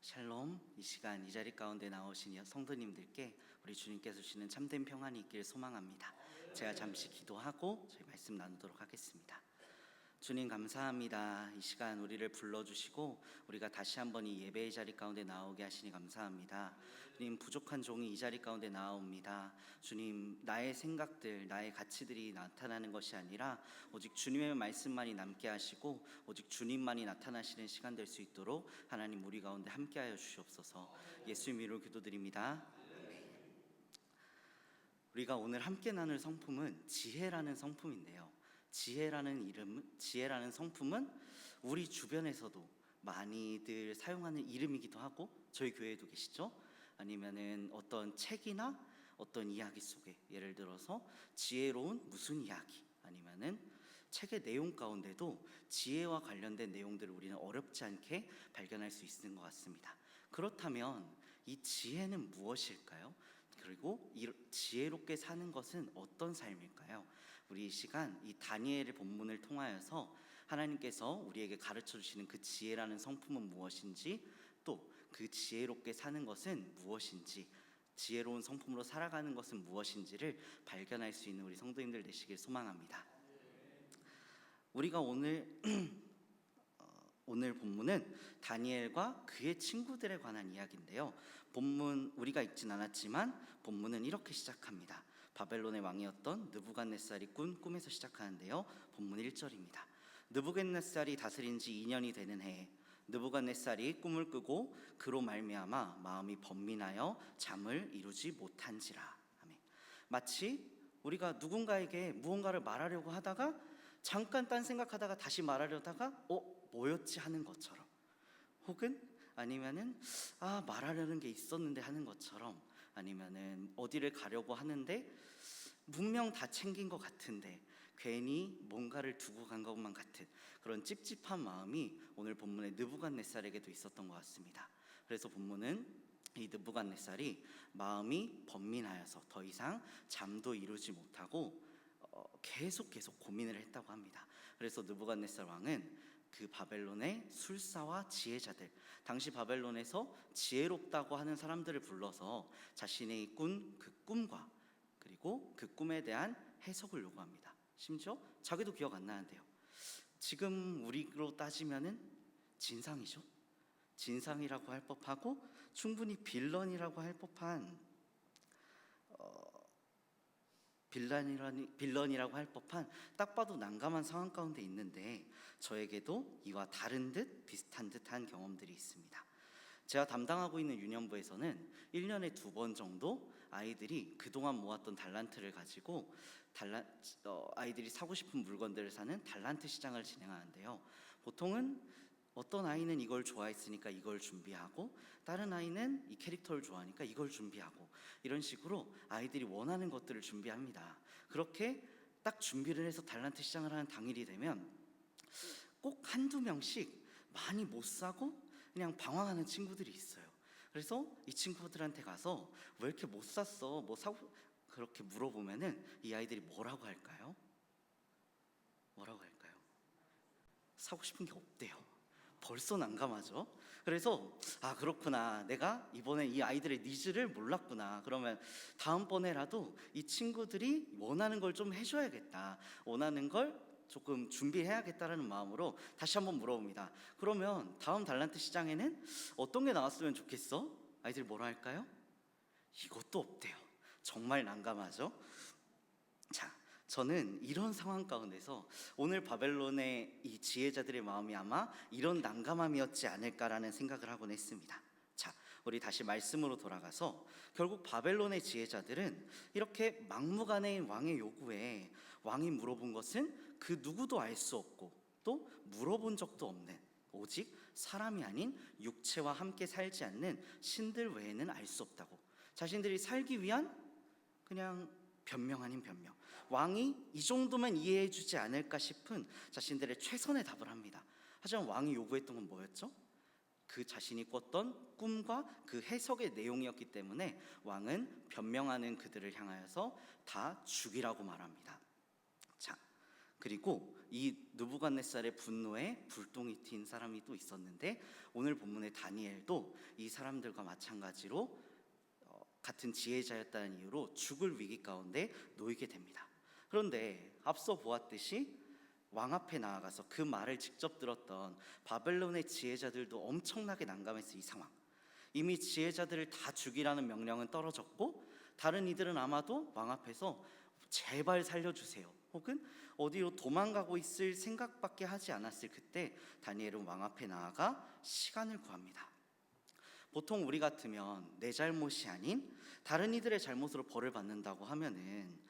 샬롬. 이 시간 이 자리 가운데 나오신 성도님들께 우리 주님께서 주시는 참된 평안이 있길 소망합니다. 제가 잠시 기도하고 저희 말씀 나누도록 하겠습니다. 주님 감사합니다. 이 시간 우리를 불러주시고 우리가 다시 한번 이 예배의 자리 가운데 나오게 하시니 감사합니다. 주님, 부족한 종이 이 자리 가운데 나옵니다. 주님, 나의 생각들, 나의 가치들이 나타나는 것이 아니라 오직 주님의 말씀만이 남게 하시고 오직 주님만이 나타나시는 시간 될 수 있도록 하나님 우리 가운데 함께하여 주시옵소서. 예수님 이름으로 기도드립니다. 우리가 오늘 함께 나눌 성품은 지혜라는 성품인데요, 지혜라는 성품은 우리 주변에서도 많이들 사용하는 이름이기도 하고, 저희 교회에도 계시죠? 아니면은 어떤 책이나 어떤 이야기 속에, 예를 들어서 지혜로운 무슨 이야기, 아니면은 책의 내용 가운데도 지혜와 관련된 내용들을 우리는 어렵지 않게 발견할 수 있는 것 같습니다. 그렇다면 이 지혜는 무엇일까요? 그리고 이 지혜롭게 사는 것은 어떤 삶일까요? 우리 이 시간 이 다니엘의 본문을 통하여서 하나님께서 우리에게 가르쳐 주시는 그 지혜라는 성품은 무엇인지, 또 그 지혜롭게 사는 것은 무엇인지, 지혜로운 성품으로 살아가는 것은 무엇인지를 발견할 수 있는 우리 성도님들 되시길 소망합니다. 우리가 오늘 본문은 다니엘과 그의 친구들에 관한 이야기인데요, 본문 우리가 읽진 않았지만 본문은 이렇게 시작합니다. 바벨론의 왕이었던 느부갓네살이 꾼 꿈에서 시작하는데요, 본문 1절입니다. 느부갓네살이 다스린 지 2년이 되는 해에 느부갓네살이 꿈을 꾸고 그로 말미암아 마음이 번민하여 잠을 이루지 못한지라. 아멘. 마치 우리가 누군가에게 무언가를 말하려고 하다가 잠깐 딴 생각하다가 다시 말하려다가 뭐였지 하는 것처럼, 혹은 아니면은 말하려는 게 있었는데 하는 것처럼, 아니면은 어디를 가려고 하는데 분명 다 챙긴 것 같은데 괜히 뭔가를 두고 간 것만 같은 그런 찝찝한 마음이 오늘 본문의 느부갓네살에게도 있었던 것 같습니다. 그래서 본문은 이 느부갓네살이 마음이 번민하여서 더 이상 잠도 이루지 못하고 계속 고민을 했다고 합니다. 그래서 느부갓네살 왕은 그 바벨론의 술사와 지혜자들, 당시 바벨론에서 지혜롭다고 하는 사람들을 불러서 자신이 꾼 그 꿈과 그리고 그 꿈에 대한 해석을 요구합니다. 심지어 자기도 기억 안 나는데요, 지금 우리로 따지면은 진상이죠. 진상이라고 할 법하고 충분히 빌런이라고 할 법한 빌런이라고 할 법한 딱 봐도 난감한 상황 가운데 있는데, 저에게도 이와 다른 듯 비슷한 듯한 경험들이 있습니다. 제가 담당하고 있는 유년부에서는 1년에 2번 정도 아이들이 그동안 모았던 달란트를 가지고 아이들이 사고 싶은 물건들을 사는 달란트 시장을 진행하는데요, 보통은 어떤 아이는 이걸 좋아했으니까 이걸 준비하고, 다른 아이는 이 캐릭터를 좋아하니까 이걸 준비하고, 이런 식으로 아이들이 원하는 것들을 준비합니다. 그렇게 딱 준비를 해서 달란트 시장을 하는 당일이 되면 꼭 한두 명씩 많이 못 사고 그냥 방황하는 친구들이 있어요. 그래서 이 친구들한테 가서 왜 이렇게 못 샀어? 뭐 사고? 그렇게 물어보면은 이 아이들이 뭐라고 할까요? 사고 싶은 게 없대요. 벌써 난감하죠. 그래서 그렇구나, 내가 이번에 이 아이들의 니즈를 몰랐구나. 그러면 다음번에라도 이 친구들이 원하는 걸 좀 해줘야겠다, 원하는 걸 조금 준비해야겠다라는 마음으로 다시 한번 물어봅니다. 그러면 다음 달란트 시장에는 어떤 게 나왔으면 좋겠어? 아이들이 뭐라 할까요? 이것도 없대요. 정말 난감하죠. 자, 저는 이런 상황 가운데서 오늘 바벨론의 이 지혜자들의 마음이 아마 이런 난감함이었지 않을까라는 생각을 하곤 했습니다. 자, 우리 다시 말씀으로 돌아가서 결국 바벨론의 지혜자들은 이렇게 막무가내인 왕의 요구에 왕이 물어본 것은 그 누구도 알 수 없고 또 물어본 적도 없는, 오직 사람이 아닌 육체와 함께 살지 않는 신들 외에는 알 수 없다고, 자신들이 살기 위한 그냥 변명 아닌 변명, 왕이 이 정도면 이해해 주지 않을까 싶은 자신들의 최선의 답을 합니다. 하지만 왕이 요구했던 건 뭐였죠? 그 자신이 꿨던 꿈과 그 해석의 내용이었기 때문에 왕은 변명하는 그들을 향하여서 다 죽이라고 말합니다. 자, 그리고 이 느부갓네살의 분노에 불똥이 튄 사람이 또 있었는데, 오늘 본문의 다니엘도 이 사람들과 마찬가지로 같은 지혜자였다는 이유로 죽을 위기 가운데 놓이게 됩니다. 그런데 앞서 보았듯이 왕 앞에 나아가서 그 말을 직접 들었던 바벨론의 지혜자들도 엄청나게 난감했어요. 이 상황, 이미 지혜자들을 다 죽이라는 명령은 떨어졌고, 다른 이들은 아마도 왕 앞에서 제발 살려주세요 혹은 어디로 도망가고 있을 생각밖에 하지 않았을 그때 다니엘은 왕 앞에 나아가 시간을 구합니다. 보통 우리 같으면 내 잘못이 아닌 다른 이들의 잘못으로 벌을 받는다고 하면은,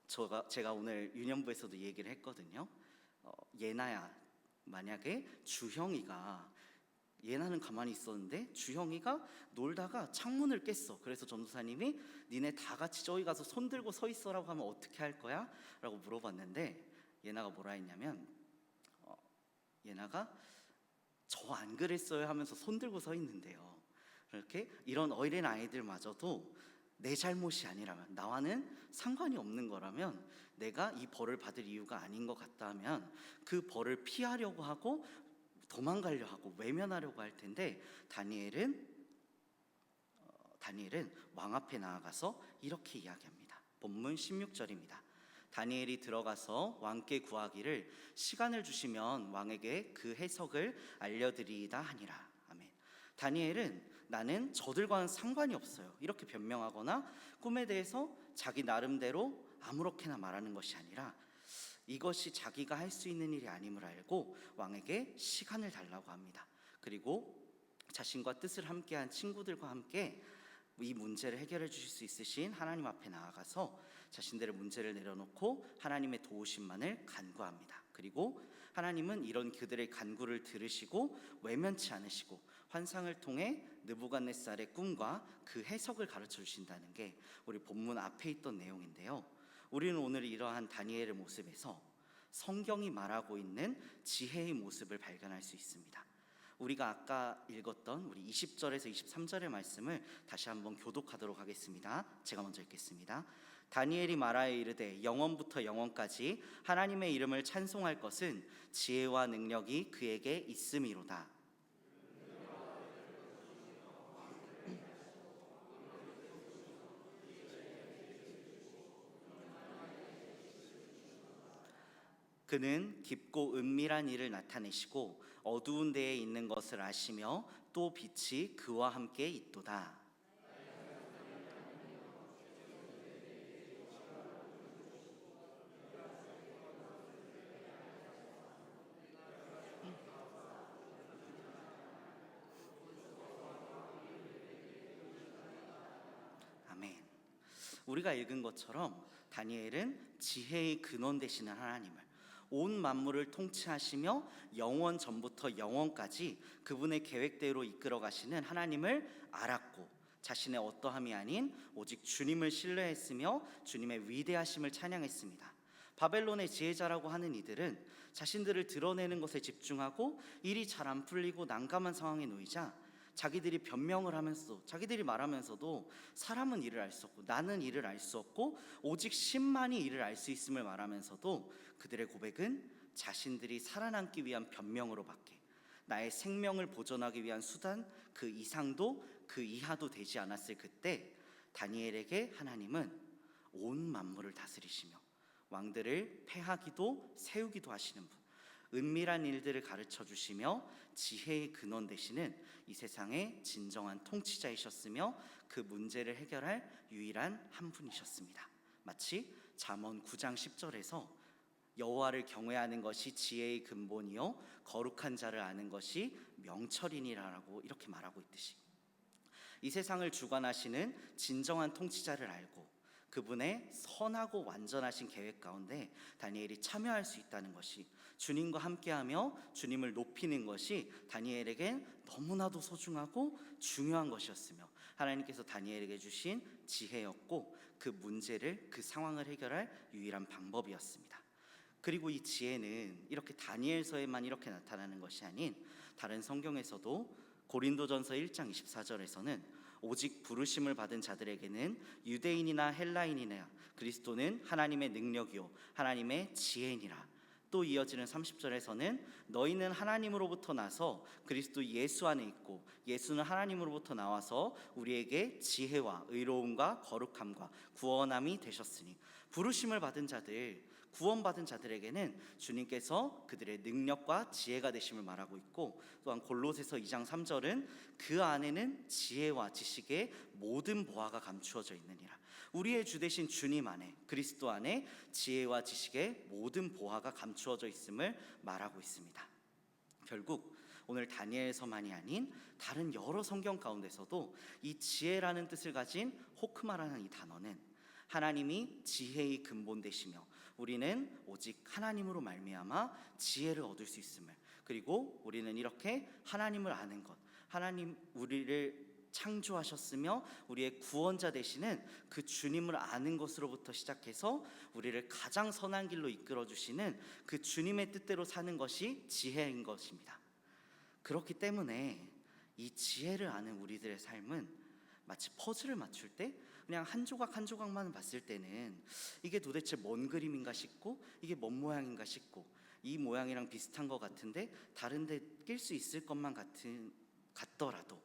제가 오늘 유년부에서도 얘기를 했거든요. 예나야, 만약에 주형이가, 예나는 가만히 있었는데 주형이가 놀다가 창문을 깼어. 그래서 전도사님이 니네 다 같이 저기 가서 손 들고 서 있어라고 하면 어떻게 할 거야? 라고 물어봤는데, 예나가 뭐라 했냐면 예나가 저 안 그랬어요 하면서 손 들고 서 있는데요. 이렇게 이런 어린 아이들마저도 내 잘못이 아니라면, 나와는 상관이 없는 거라면, 내가 이 벌을 받을 이유가 아닌 것 같다 하면 그 벌을 피하려고 하고 도망가려 하고 외면하려고 할 텐데, 다니엘은 왕 앞에 나아가서 이렇게 이야기합니다. 본문 16절입니다. 다니엘이 들어가서 왕께 구하기를 시간을 주시면 왕에게 그 해석을 알려드리이다 하니라. 아멘. 다니엘은 나는 저들과는 상관이 없어요 이렇게 변명하거나 꿈에 대해서 자기 나름대로 아무렇게나 말하는 것이 아니라, 이것이 자기가 할 수 있는 일이 아님을 알고 왕에게 시간을 달라고 합니다. 그리고 자신과 뜻을 함께한 친구들과 함께 이 문제를 해결해 주실 수 있으신 하나님 앞에 나아가서 자신들의 문제를 내려놓고 하나님의 도우심만을 간구합니다. 그리고 하나님은 이런 그들의 간구를 들으시고 외면치 않으시고 환상을 통해 느부갓네살의 꿈과 그 해석을 가르쳐 주신다는 게 우리 본문 앞에 있던 내용인데요. 우리는 오늘 이러한 다니엘의 모습에서 성경이 말하고 있는 지혜의 모습을 발견할 수 있습니다. 우리가 아까 읽었던 우리 20절에서 23절의 말씀을 다시 한번 교독하도록 하겠습니다. 제가 먼저 읽겠습니다. 다니엘이 말하여 이르되 영원부터 영원까지 하나님의 이름을 찬송할 것은 지혜와 능력이 그에게 있음이로다. 그는 깊고 은밀한 일을 나타내시고 어두운 데에 있는 것을 아시며 또 빛이 그와 함께 있도다. 아멘. 우리가 읽은 것처럼 다니엘은 지혜의 근원 되시는 하나님을, 온 만물을 통치하시며 영원 전부터 영원까지 그분의 계획대로 이끌어 가시는 하나님을 알았고, 자신의 어떠함이 아닌 오직 주님을 신뢰했으며 주님의 위대하심을 찬양했습니다. 바벨론의 지혜자라고 하는 이들은 자신들을 드러내는 것에 집중하고 일이 잘 안 풀리고 난감한 상황에 놓이자 자기들이 변명을 하면서도, 자기들이 말하면서도 사람은 이를 알 수 없고 나는 이를 알 수 없고 오직 신만이 이를 알 수 있음을 말하면서도 그들의 고백은 자신들이 살아남기 위한 변명으로 밖에, 나의 생명을 보존하기 위한 수단 그 이상도 그 이하도 되지 않았을 그때, 다니엘에게 하나님은 온 만물을 다스리시며 왕들을 패하기도 세우기도 하시는 분, 은밀한 일들을 가르쳐 주시며 지혜의 근원 되시는 이 세상의 진정한 통치자이셨으며 그 문제를 해결할 유일한 한 분이셨습니다. 마치 잠언 9장 10절에서 여호와를 경외하는 것이 지혜의 근본이요 거룩한 자를 아는 것이 명철이니라라고 이렇게 말하고 있듯이, 이 세상을 주관하시는 진정한 통치자를 알고 그분의 선하고 완전하신 계획 가운데 다니엘이 참여할 수 있다는 것이, 주님과 함께하며 주님을 높이는 것이 다니엘에겐 너무나도 소중하고 중요한 것이었으며 하나님께서 다니엘에게 주신 지혜였고 그 문제를, 그 상황을 해결할 유일한 방법이었습니다. 그리고 이 지혜는 이렇게 다니엘서에만 이렇게 나타나는 것이 아닌 다른 성경에서도 고린도전서 1장 24절에서는 오직 부르심을 받은 자들에게는 유대인이나 헬라인이나 그리스도는 하나님의 능력이요 하나님의 지혜니라. 또 이어지는 30절에서는 너희는 하나님으로부터 나서 그리스도 예수 안에 있고 예수는 하나님으로부터 나와서 우리에게 지혜와 의로움과 거룩함과 구원함이 되셨으니, 부르심을 받은 자들, 구원받은 자들에게는 주님께서 그들의 능력과 지혜가 되심을 말하고 있고, 또한 골로새서 2장 3절은 그 안에는 지혜와 지식의 모든 보화가 감추어져 있느니라. 우리의 주 되신 주님 안에, 그리스도 안에 지혜와 지식의 모든 보화가 감추어져 있음을 말하고 있습니다. 결국 오늘 다니엘서만이 아닌 다른 여러 성경 가운데서도 이 지혜라는 뜻을 가진 호크마라는 이 단어는 하나님이 지혜의 근본 되시며 우리는 오직 하나님으로 말미암아 지혜를 얻을 수 있음을, 그리고 우리는 이렇게 하나님을 아는 것, 하나님 우리를 창조하셨으며 우리의 구원자 되시는 그 주님을 아는 것으로부터 시작해서 우리를 가장 선한 길로 이끌어 주시는 그 주님의 뜻대로 사는 것이 지혜인 것입니다. 그렇기 때문에 이 지혜를 아는 우리들의 삶은 마치 퍼즐을 맞출 때 그냥 한 조각 한 조각만 봤을 때는 이게 도대체 뭔 그림인가 싶고, 이게 뭔 모양인가 싶고, 이 모양이랑 비슷한 것 같은데 다른 데 낄 수 있을 것만 같더라도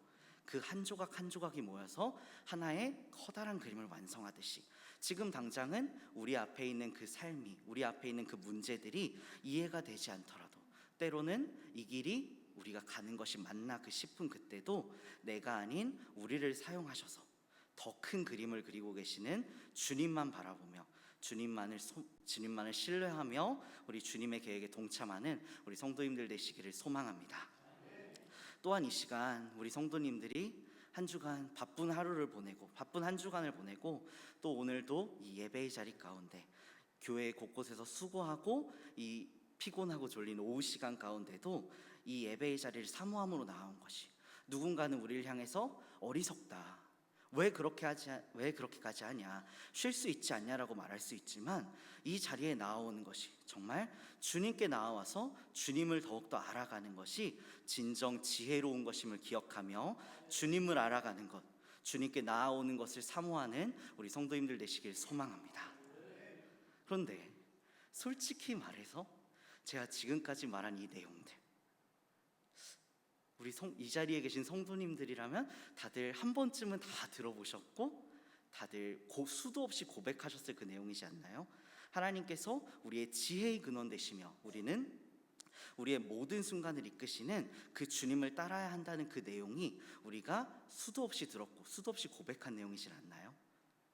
그 한 조각 한 조각이 모여서 하나의 커다란 그림을 완성하듯이 지금 당장은 우리 앞에 있는 그 삶이, 우리 앞에 있는 그 문제들이 이해가 되지 않더라도, 때로는 이 길이 우리가 가는 것이 맞나 싶은 그때도 내가 아닌 우리를 사용하셔서 더 큰 그림을 그리고 계시는 주님만 바라보며 주님만을 신뢰하며 우리 주님의 계획에 동참하는 우리 성도님들 되시기를 소망합니다. 또한 이 시간 우리 성도님들이 한 주간 바쁜 하루를 보내고 바쁜 한 주간을 보내고 또 오늘도 이 예배의 자리 가운데 교회 곳곳에서 수고하고 이 피곤하고 졸린 오후 시간 가운데도 이 예배의 자리를 사모함으로 나온 것이, 누군가는 우리를 향해서 어리석다, 왜 그렇게까지 하냐, 쉴 수 있지 않냐라고 말할 수 있지만, 이 자리에 나아오는 것이 정말 주님께 나와서 주님을 더욱더 알아가는 것이 진정 지혜로운 것임을 기억하며 주님을 알아가는 것, 주님께 나아오는 것을 사모하는 우리 성도님들 되시길 소망합니다. 그런데 솔직히 말해서 제가 지금까지 말한 이 내용들, 이 자리에 계신 성도님들이라면 다들 한 번쯤은 다 들어보셨고 다들 수도 없이 고백하셨을 그 내용이지 않나요? 하나님께서 우리의 지혜의 근원 되시며 우리는 우리의 모든 순간을 이끄시는 그 주님을 따라야 한다는 그 내용이 우리가 수도 없이 들었고 수도 없이 고백한 내용이지 않나요?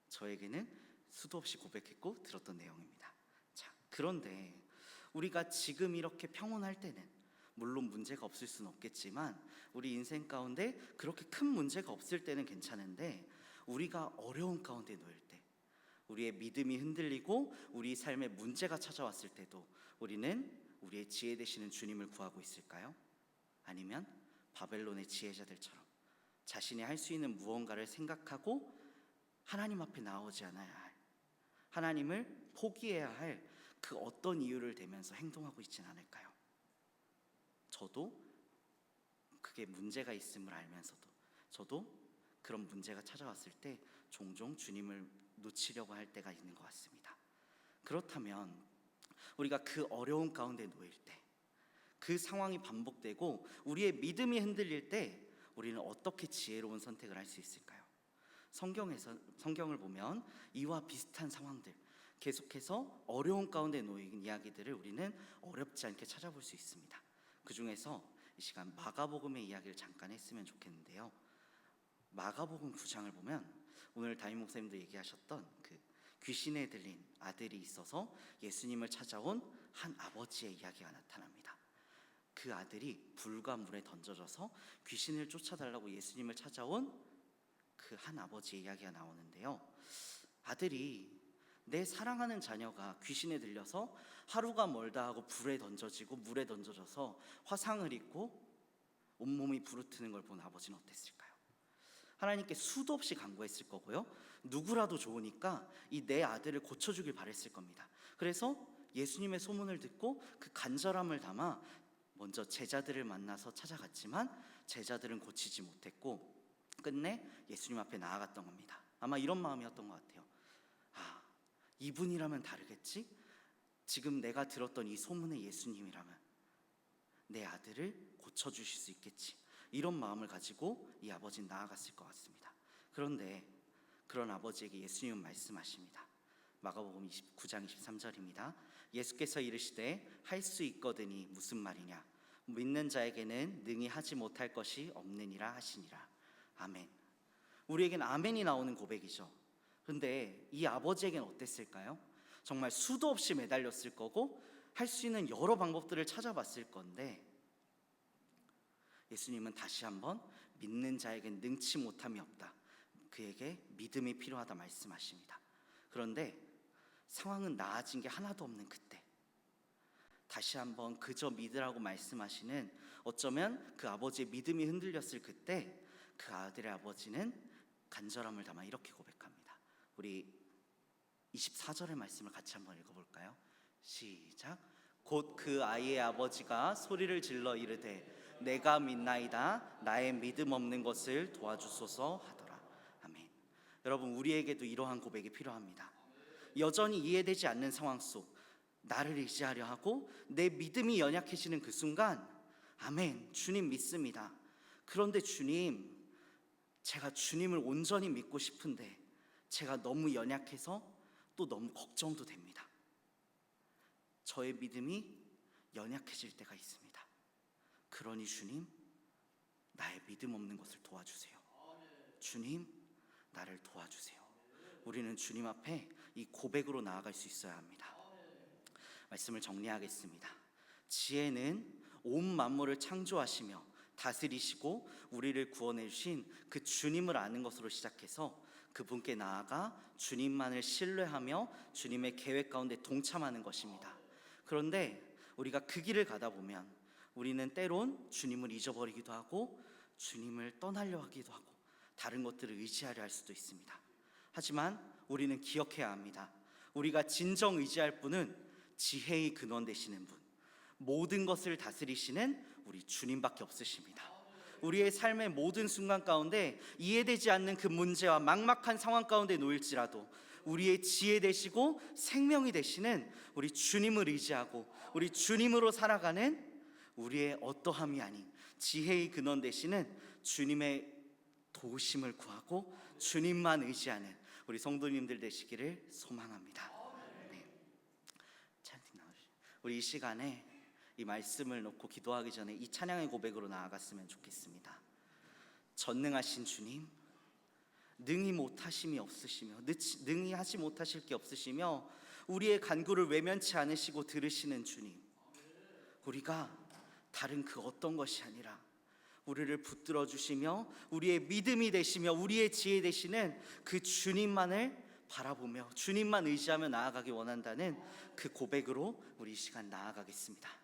저에게는 수도 없이 고백했고 들었던 내용입니다. 자, 그런데 우리가 지금 이렇게 평온할 때는, 물론 문제가 없을 수는 없겠지만 우리 인생 가운데 그렇게 큰 문제가 없을 때는 괜찮은데, 우리가 어려운 가운데 놓일 때, 우리의 믿음이 흔들리고 우리 삶에 문제가 찾아왔을 때도 우리는 우리의 지혜 되시는 주님을 구하고 있을까요? 아니면 바벨론의 지혜자들처럼 자신이 할 수 있는 무언가를 생각하고 하나님 앞에 나오지 않아야 할, 하나님을 포기해야 할 그 어떤 이유를 대면서 행동하고 있지는 않을까요? 저도 그게 문제가 있음을 알면서도, 저도 그런 문제가 찾아왔을 때 종종 주님을 놓치려고 할 때가 있는 것 같습니다. 그렇다면 우리가 그 어려운 가운데 놓일 때, 그 상황이 반복되고 우리의 믿음이 흔들릴 때 우리는 어떻게 지혜로운 선택을 할 수 있을까요? 성경을 보면 이와 비슷한 상황들, 계속해서 어려운 가운데 놓인 이야기들을 우리는 어렵지 않게 찾아볼 수 있습니다. 그 중에서 이 시간 마가복음의 이야기를 잠깐 했으면 좋겠는데요. 마가복음 9장을 보면 오늘 담임 목사님도 얘기하셨던 그 귀신에 들린 아들이 있어서 예수님을 찾아온 한 아버지의 이야기가 나타납니다. 그 아들이 불과 물에 던져져서 귀신을 쫓아달라고 예수님을 찾아온 그 한 아버지의 이야기가 나오는데요. 아들이 내 사랑하는 자녀가 귀신에 들려서 하루가 멀다 하고 불에 던져지고 물에 던져져서 화상을 입고 온몸이 부르트는 걸 본 아버지는 어땠을까요? 하나님께 수도 없이 간구했을 거고요, 누구라도 좋으니까 이 내 아들을 고쳐주길 바랬을 겁니다. 그래서 예수님의 소문을 듣고 그 간절함을 담아 먼저 제자들을 만나서 찾아갔지만 제자들은 고치지 못했고, 끝내 예수님 앞에 나아갔던 겁니다. 아마 이런 마음이었던 것 같아요. 아, 이분이라면 다르겠지? 지금 내가 들었던 이 소문의 예수님이라면 내 아들을 고쳐주실 수 있겠지, 이런 마음을 가지고 이 아버지는 나아갔을 것 같습니다. 그런데 그런 아버지에게 예수님은 말씀하십니다. 마가복음 29장 23절입니다. 예수께서 이르시되 할 수 있거든이 무슨 말이냐, 믿는 자에게는 능히 하지 못할 것이 없느니라 하시니라. 아멘. 우리에겐 아멘이 나오는 고백이죠. 그런데 이 아버지에겐 어땠을까요? 정말 수도 없이 매달렸을 거고 할 수 있는 여러 방법들을 찾아봤을 건데, 예수님은 다시 한번 믿는 자에겐 능치 못함이 없다, 그에게 믿음이 필요하다 말씀하십니다. 그런데 상황은 나아진 게 하나도 없는 그때, 다시 한번 그저 믿으라고 말씀하시는, 어쩌면 그 아버지의 믿음이 흔들렸을 그때 그 아들의 아버지는 간절함을 담아 이렇게 고백합니다. 우리 24절의 말씀을 같이 한번 읽어볼까요? 시작. 곧 그 아이의 아버지가 소리를 질러 이르되 내가 믿나이다, 나의 믿음 없는 것을 도와주소서 하더라. 아멘. 여러분, 우리에게도 이러한 고백이 필요합니다. 여전히 이해되지 않는 상황 속 나를 의지하려 하고 내 믿음이 연약해지는 그 순간, 아멘, 주님 믿습니다. 그런데 주님, 제가 주님을 온전히 믿고 싶은데 제가 너무 연약해서 또 너무 걱정도 됩니다. 저의 믿음이 연약해질 때가 있습니다. 그러니 주님, 나의 믿음 없는 것을 도와주세요. 주님, 나를 도와주세요. 우리는 주님 앞에 이 고백으로 나아갈 수 있어야 합니다. 말씀을 정리하겠습니다. 지혜는 온 만물을 창조하시며 다스리시고 우리를 구원해 주신 그 주님을 아는 것으로 시작해서 그분께 나아가 주님만을 신뢰하며 주님의 계획 가운데 동참하는 것입니다. 그런데 우리가 그 길을 가다 보면 우리는 때론 주님을 잊어버리기도 하고 주님을 떠나려 하기도 하고 다른 것들을 의지하려 할 수도 있습니다. 하지만 우리는 기억해야 합니다. 우리가 진정 의지할 분은 지혜의 근원 되시는 분, 모든 것을 다스리시는 우리 주님밖에 없으십니다. 우리의 삶의 모든 순간 가운데 이해되지 않는 그 문제와 막막한 상황 가운데 놓일지라도 우리의 지혜 되시고 생명이 되시는 우리 주님을 의지하고 우리 주님으로 살아가는, 우리의 어떠함이 아닌 지혜의 근원 되시는 주님의 도우심을 구하고 주님만 의지하는 우리 성도님들 되시기를 소망합니다. 네. 우리 이 시간에 이 말씀을 놓고 기도하기 전에 이 찬양의 고백으로 나아갔으면 좋겠습니다. 전능하신 주님, 능히 못하심이 없으시며 능히 하지 못하실 게 없으시며 우리의 간구를 외면치 않으시고 들으시는 주님, 우리가 다른 그 어떤 것이 아니라 우리를 붙들어 주시며 우리의 믿음이 되시며 우리의 지혜 되시는 그 주님만을 바라보며 주님만 의지하며 나아가기 원한다는 그 고백으로 우리 이 시간 나아가겠습니다.